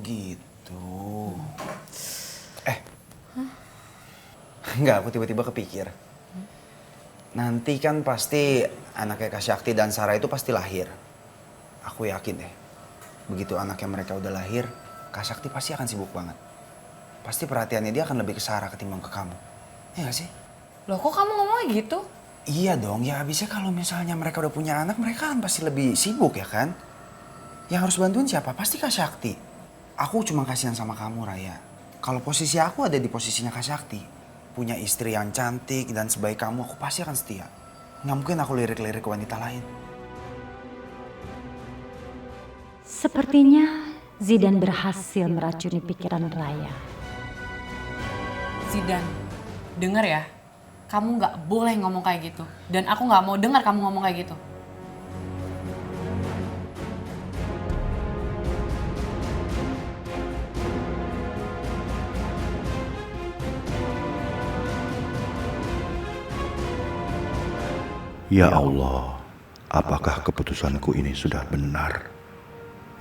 gitu. Enggak, aku tiba-tiba kepikir. Nanti kan pasti anaknya Kak Syakti dan Sarah itu pasti lahir. Aku yakin deh. Begitu anaknya mereka udah lahir, Kak Syakti pasti akan sibuk banget. Pasti perhatiannya dia akan lebih ke Sarah ketimbang ke kamu. Iya gak sih? Loh kok kamu ngomongnya gitu? Iya dong, ya abisnya kalau misalnya mereka udah punya anak, mereka kan pasti lebih sibuk ya kan? Yang harus bantuin siapa? Pasti Kak Syakti. Aku cuma kasihan sama kamu, Raya. Kalau posisi aku ada di posisinya Kak Syakti, punya istri yang cantik dan sebaik kamu, aku pasti akan setia. Nggak mungkin aku lirik-lirik ke wanita lain. Sepertinya Zidan berhasil meracuni pikiran Raya. Zidan, denger ya. Kamu nggak boleh ngomong kayak gitu. Dan aku nggak mau dengar kamu ngomong kayak gitu. Ya Allah, apakah keputusanku ini sudah benar?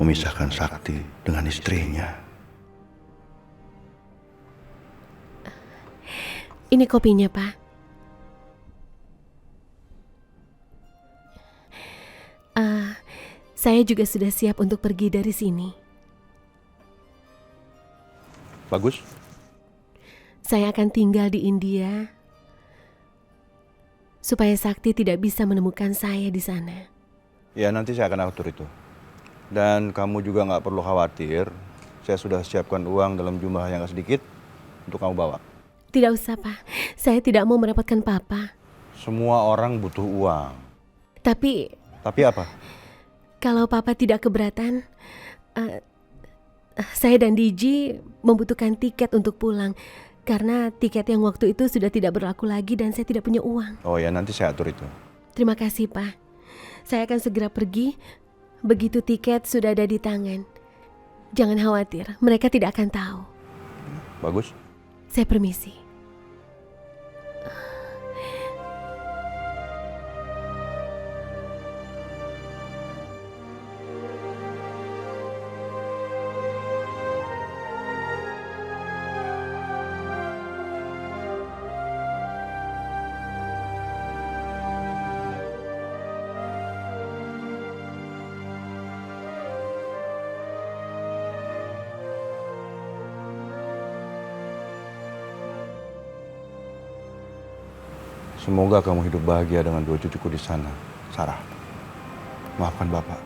Memisahkan Sakti dengan istrinya. Ini kopinya, Pak. Saya juga sudah siap untuk pergi dari sini. Bagus. Saya akan tinggal di India supaya Sakti tidak bisa menemukan saya di sana. Ya, nanti saya akan atur itu. Dan kamu juga nggak perlu khawatir. Saya sudah siapkan uang dalam jumlah yang gak sedikit untuk kamu bawa. Tidak usah, Pak. Saya tidak mau merepotkan Papa. Semua orang butuh uang. Tapi apa? kalau Papa tidak keberatan, saya dan Diji membutuhkan tiket untuk pulang. Karena tiket yang waktu itu sudah tidak berlaku lagi dan saya tidak punya uang. Oh ya, nanti saya atur itu. Terima kasih, Pak. Saya akan segera pergi begitu tiket sudah ada di tangan. Jangan khawatir, mereka tidak akan tahu. Bagus. Saya permisi. Semoga kamu hidup bahagia dengan dua cucuku di sana, Sarah. Maafkan Bapak.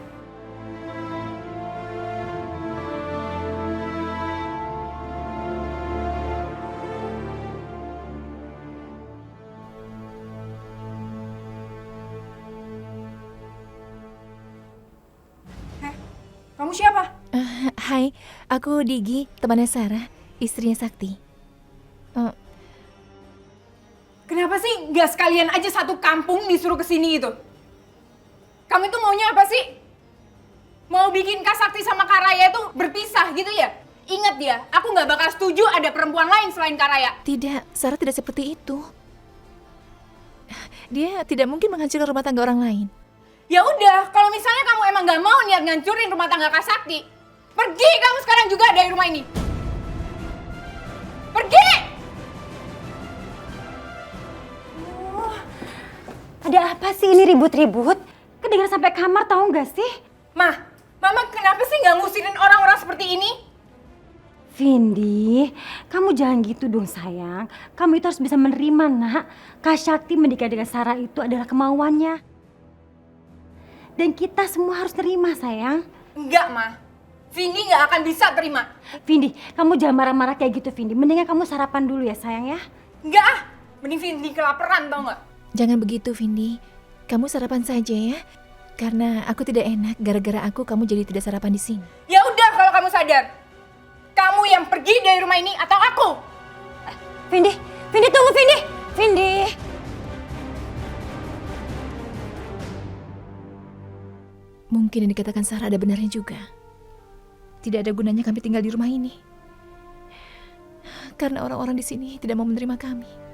Kamu siapa? Hai, aku Digi, temannya Sarah, istrinya Sakti. Kenapa sih nggak sekalian aja satu kampung disuruh kesini gitu? Kamu itu maunya apa sih? Mau bikin Kak Sakti sama Kak Raya itu berpisah gitu ya? Ingat ya, aku nggak bakal setuju ada perempuan lain selain Kak Raya. Tidak, Sarah tidak seperti itu. Dia tidak mungkin menghancurkan rumah tangga orang lain. Ya udah, kalau misalnya kamu emang nggak mau niat ngancurin rumah tangga Kak Sakti, pergi kamu sekarang juga dari rumah ini. Pergi! Ada apa sih ini ribut-ribut? Kedengar sampai kamar tahu nggak sih? Mama kenapa sih nggak ngusirin orang-orang seperti ini? Vindi, kamu jangan gitu dong sayang. Kamu itu harus bisa menerima nak. Kak Syakti menikah dengan Sarah itu adalah kemauannya. Dan kita semua harus terima sayang. Enggak, Ma. Vindi nggak akan bisa terima. Vindi, kamu jangan marah-marah kayak gitu Vindi. Mendingan kamu sarapan dulu ya sayang ya. Enggak ah, mending Vindi kelaparan tau nggak? Jangan begitu, Vindi. Kamu sarapan saja ya. Karena aku tidak enak, gara-gara aku kamu jadi tidak sarapan di sini. Ya udah kalau kamu sadar. Kamu yang pergi dari rumah ini atau aku? Vindi tunggu Vindi. Vindi. Mungkin yang dikatakan Sarah ada benarnya juga. Tidak ada gunanya kami tinggal di rumah ini. Karena orang-orang di sini tidak mau menerima kami.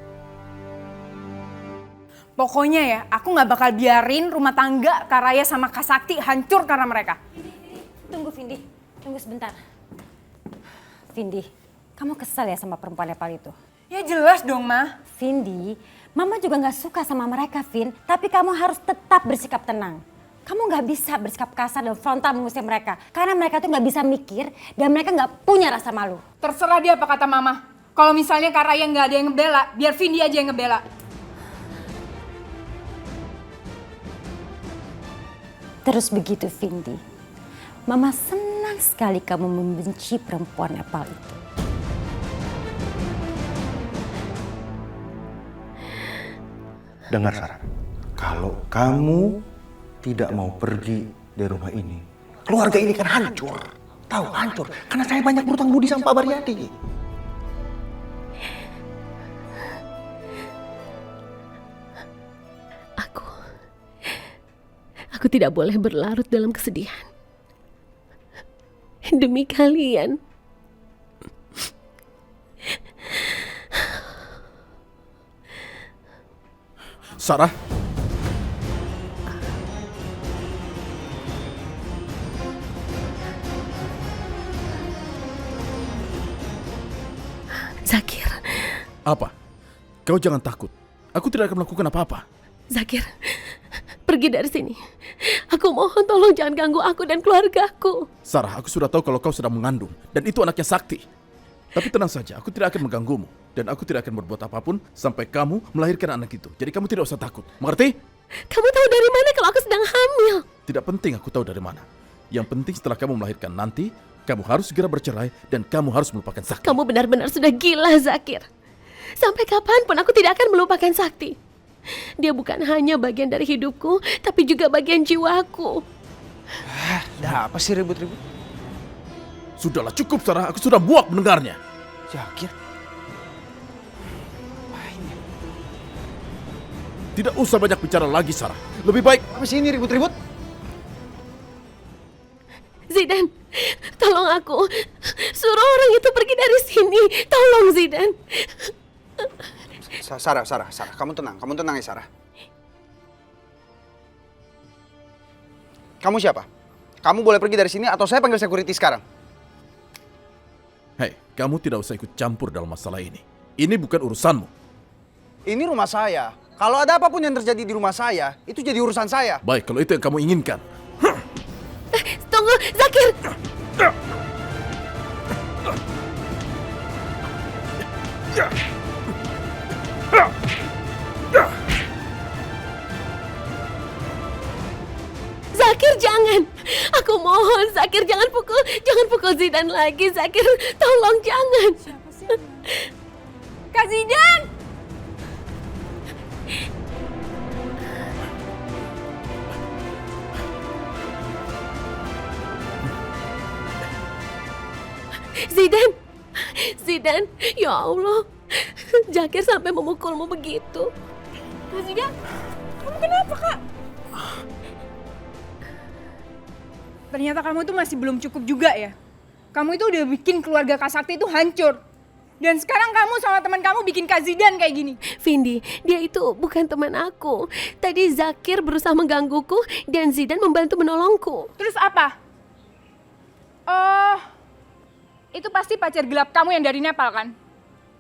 Pokoknya ya, aku nggak bakal biarin rumah tangga Kak Raya sama Kak Sakti hancur karena mereka. Tunggu Vindi, tunggu sebentar. Vindi, kamu kesel ya sama perempuan Nepal itu? Ya jelas dong, Ma. Vindi, Mama juga nggak suka sama mereka, Vin. Tapi kamu harus tetap bersikap tenang. Kamu nggak bisa bersikap kasar dan frontal mengusir mereka. Karena mereka tuh nggak bisa mikir dan mereka nggak punya rasa malu. Terserah dia apa kata Mama. Kalau misalnya Kak Raya nggak ada yang ngebela, biar Vindi aja yang ngebela. Terus begitu, Vindi. Mama senang sekali kamu membenci perempuan Nepal itu. Dengar Sarah, kalau kamu tidak mau pergi dari rumah ini, keluarga ini kan hancur. Tahu hancur, karena saya banyak berutang budi sama Pak Baryadi. Aku tidak boleh berlarut dalam kesedihan. Demi kalian. Sarah. Zakir. Apa? Kau jangan takut. Aku tidak akan melakukan apa-apa. Zakir, pergi dari sini. Aku mohon tolong jangan ganggu aku dan keluargaku. Sarah, aku sudah tahu kalau kau sedang mengandung. Dan itu anaknya Sakti. Tapi tenang saja, aku tidak akan mengganggumu. Dan aku tidak akan berbuat apapun sampai kamu melahirkan anak itu. Jadi kamu tidak usah takut. Mengerti? Kamu tahu dari mana kalau aku sedang hamil? Tidak penting aku tahu dari mana. Yang penting setelah kamu melahirkan nanti, kamu harus segera bercerai dan kamu harus melupakan Sakti. Kamu benar-benar sudah gila, Zakir. Sampai kapanpun aku tidak akan melupakan Sakti. Dia bukan hanya bagian dari hidupku, tapi juga bagian jiwaku. Ada apa sih ribut-ribut? Sudahlah cukup Sarah, aku sudah muak mendengarnya. Zakir. Tidak usah banyak bicara lagi Sarah. Lebih baik. Apa sih ini ribut-ribut? Zidan, tolong aku. Suruh orang itu pergi dari sini. Tolong Zidan. Sarah, kamu tenang ya Sarah. Kamu siapa? Kamu boleh pergi dari sini atau saya panggil security sekarang? Hei, kamu tidak usah ikut campur dalam masalah ini. Ini bukan urusanmu. Ini rumah saya. Kalau ada apapun yang terjadi di rumah saya, itu jadi urusan saya. Baik, kalau itu yang kamu inginkan. Tunggu, Zakir. Zakir, jangan. Aku mohon, Zakir, jangan pukul Zidan lagi. Zakir, tolong jangan. Kak Zidan! Zidan, ya Allah. Zakir sampai memukulmu begitu. Kak Zidan, kamu kenapa, Kak? Ternyata kamu tuh masih belum cukup juga ya. Kamu itu udah bikin keluarga Kak Sakti itu hancur. Dan sekarang kamu sama teman kamu bikin Kak Zidan kayak gini. Vindi, dia itu bukan teman aku. Tadi Zakir berusaha menggangguku dan Zidan membantu menolongku. Terus apa? Oh, itu pasti pacar gelap kamu yang dari Nepal kan?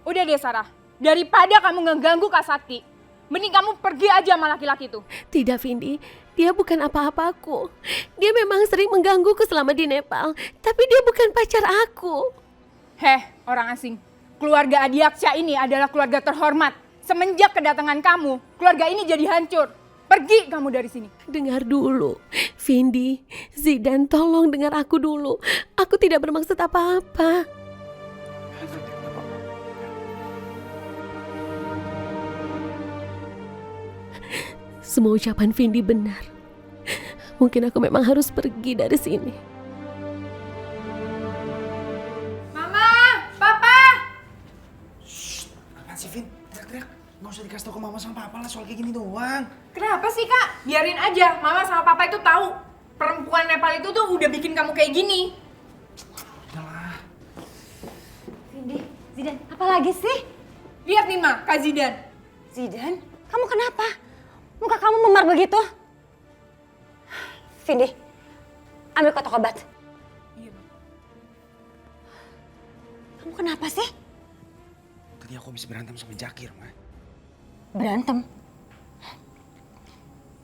Udah deh Sarah, daripada kamu ngeganggu Kak Sakti, mending kamu pergi aja sama laki-laki itu. Tidak, Vindi. Dia bukan apa-apaku. Dia memang sering menggangguku selama di Nepal, tapi dia bukan pacar aku. Heh, orang asing. Keluarga Adiaksa ini adalah keluarga terhormat. Semenjak kedatangan kamu, keluarga ini jadi hancur. Pergi kamu dari sini. Dengar dulu, Vindi, Zidan, tolong dengar aku dulu. Aku tidak bermaksud apa-apa. Semua ucapan Vindi benar. Mungkin aku memang harus pergi dari sini. Mama, Papa! Apaan sih Vin? Teriak-teriak. Nggak usah dikasih tau ke mama sama papa lah soal kayak gini doang. Kenapa sih Kak? Biarin aja, Mama sama Papa itu tahu perempuan Nepal itu tuh udah bikin kamu kayak gini. Udahlah. Vindi, Zidan, apa lagi sih? Lihat nih Ma, Kak Zidan. Zidan, kamu kenapa? Muka kamu memar begitu? Vindi, ambil kotak obat. Iya, Kamu kenapa sih? Tadi aku habis berantem sama Jakir, Ma. Berantem?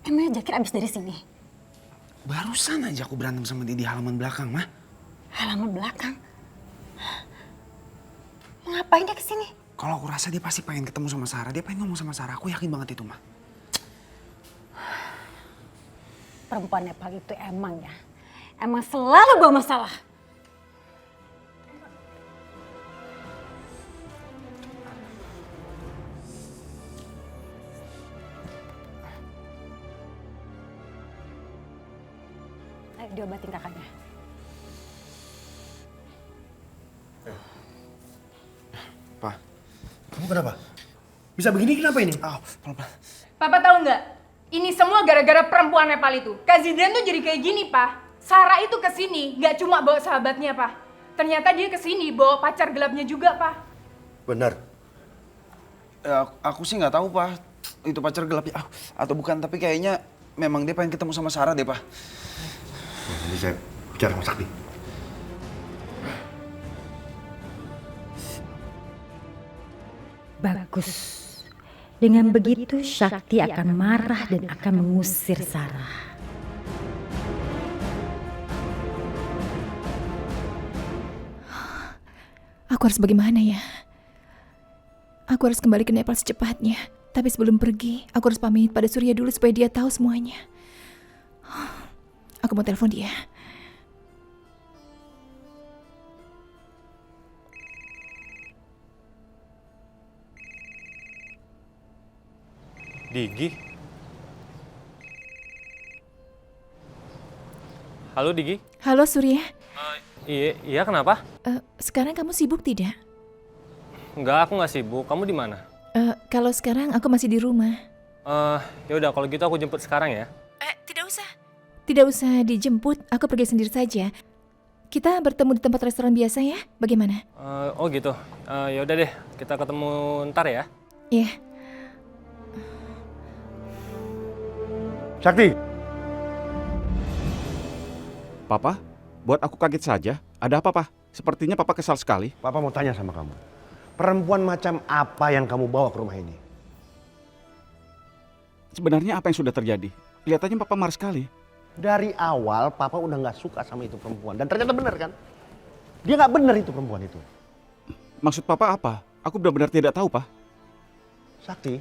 Emangnya Jakir abis dari sini? Barusan aja aku berantem sama dia di halaman belakang, Ma. Halaman belakang? Mau ngapain dia kesini? Kalau aku rasa dia pasti pengen ketemu sama Sarah. Dia pengen ngomong sama Sarah. Aku yakin banget itu, Ma. Perempuan Nepal itu emang selalu bawa masalah. Ayo diobatin kakaknya. Pa. Kamu kenapa? Bisa begini kenapa ini? Pelan-pelan. Papa tahu nggak? Ini semua gara-gara perempuan Nepal itu. Kak Zidane tuh jadi kayak gini, Pak. Sarah itu kesini nggak cuma bawa sahabatnya, Pak. Ternyata dia kesini bawa pacar gelapnya juga, Pak. Benar. Aku sih nggak tahu, Pa. Itu pacar gelapnya atau bukan, tapi kayaknya memang dia pengen ketemu sama Sarah deh, Pa. Nanti saya bicara sama Sakti. Bagus. Dengan begitu Sakti akan marah dan akan mengusir Sarah. Aku harus bagaimana ya? Aku harus kembali ke Nepal secepatnya. Tapi sebelum pergi, aku harus pamit pada Surya dulu supaya dia tahu semuanya. Aku mau telepon dia. Digi? Halo Digi? Halo Surya. Iya kenapa? Sekarang kamu sibuk tidak? Enggak, aku nggak sibuk. Kamu di mana? Kalau sekarang aku masih di rumah. Ya udah kalau gitu aku jemput sekarang ya. Tidak usah. Tidak usah dijemput, aku pergi sendiri saja. Kita bertemu di tempat restoran biasa ya? Bagaimana? Oh gitu. Ya udah deh, kita ketemu ntar ya. Iya. Sakti! Papa, buat aku kaget saja. Ada apa, Pak? Sepertinya Papa kesal sekali. Papa mau tanya sama kamu. Perempuan macam apa yang kamu bawa ke rumah ini? Sebenarnya apa yang sudah terjadi? Kelihatannya Papa marah sekali. Dari awal Papa udah gak suka sama itu perempuan. Dan ternyata benar kan? Dia gak benar itu perempuan itu. Maksud Papa apa? Aku benar-benar tidak tahu, Pak. Sakti,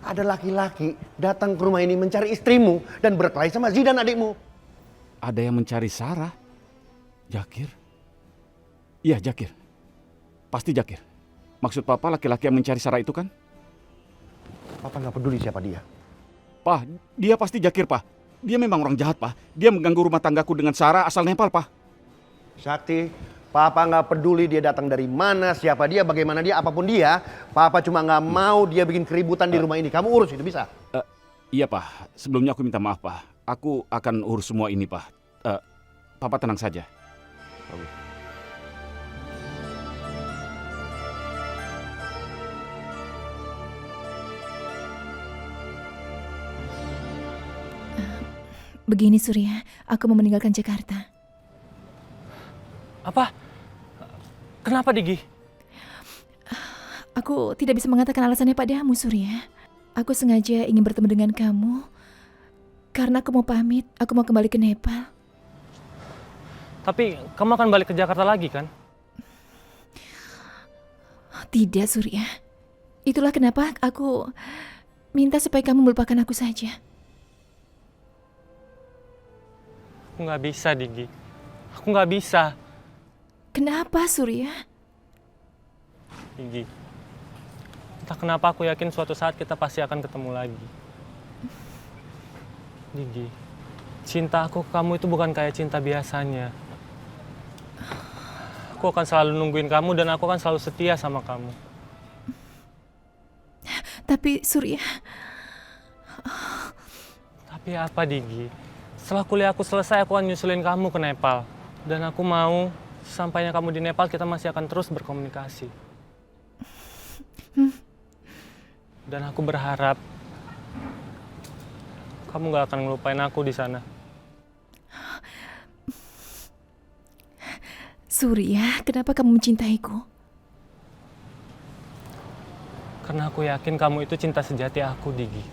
ada laki-laki datang ke rumah ini mencari istrimu dan berkelahi sama Zidan adikmu. Ada yang mencari Sarah? Jakir? Iya, Jakir. Pasti Jakir. Maksud Papa laki-laki yang mencari Sarah itu kan? Papa gak peduli siapa dia. Pak, dia pasti Jakir, Pak. Dia memang orang jahat, Pak. Dia mengganggu rumah tanggaku dengan Sarah asal Nepal, Pak. Sakti, Papa gak peduli dia datang dari mana, siapa dia, bagaimana dia, apapun dia. Papa cuma gak mau dia bikin keributan di rumah ini. Kamu urus itu, bisa? Iya, Pak. Sebelumnya aku minta maaf, Pak. Aku akan urus semua ini, Pak. Papa tenang saja. Begini Surya, aku mau meninggalkan Jakarta. Apa? Kenapa Digi? Aku tidak bisa mengatakan alasannya padamu Surya. Aku sengaja ingin bertemu dengan kamu karena aku mau pamit, aku mau kembali ke Nepal. Tapi kamu akan balik ke Jakarta lagi kan? Tidak Surya. Itulah kenapa aku minta supaya kamu melupakan aku saja. Aku nggak bisa Digi. Aku nggak bisa. Kenapa Surya? Digi. Entah kenapa aku yakin suatu saat kita pasti akan ketemu lagi. Digi. Cinta aku ke kamu itu bukan kayak cinta biasanya. Aku akan selalu nungguin kamu dan aku akan selalu setia sama kamu. Tapi Surya... Tapi apa Digi? Setelah kuliah aku selesai, aku akan nyusulin kamu ke Nepal. Dan aku mau, sampainya kamu di Nepal, kita masih akan terus berkomunikasi. Dan aku berharap kamu gak akan ngelupain aku di sana. Surya, kenapa kamu mencintaiku? Karena aku yakin kamu itu cinta sejati aku, Digi.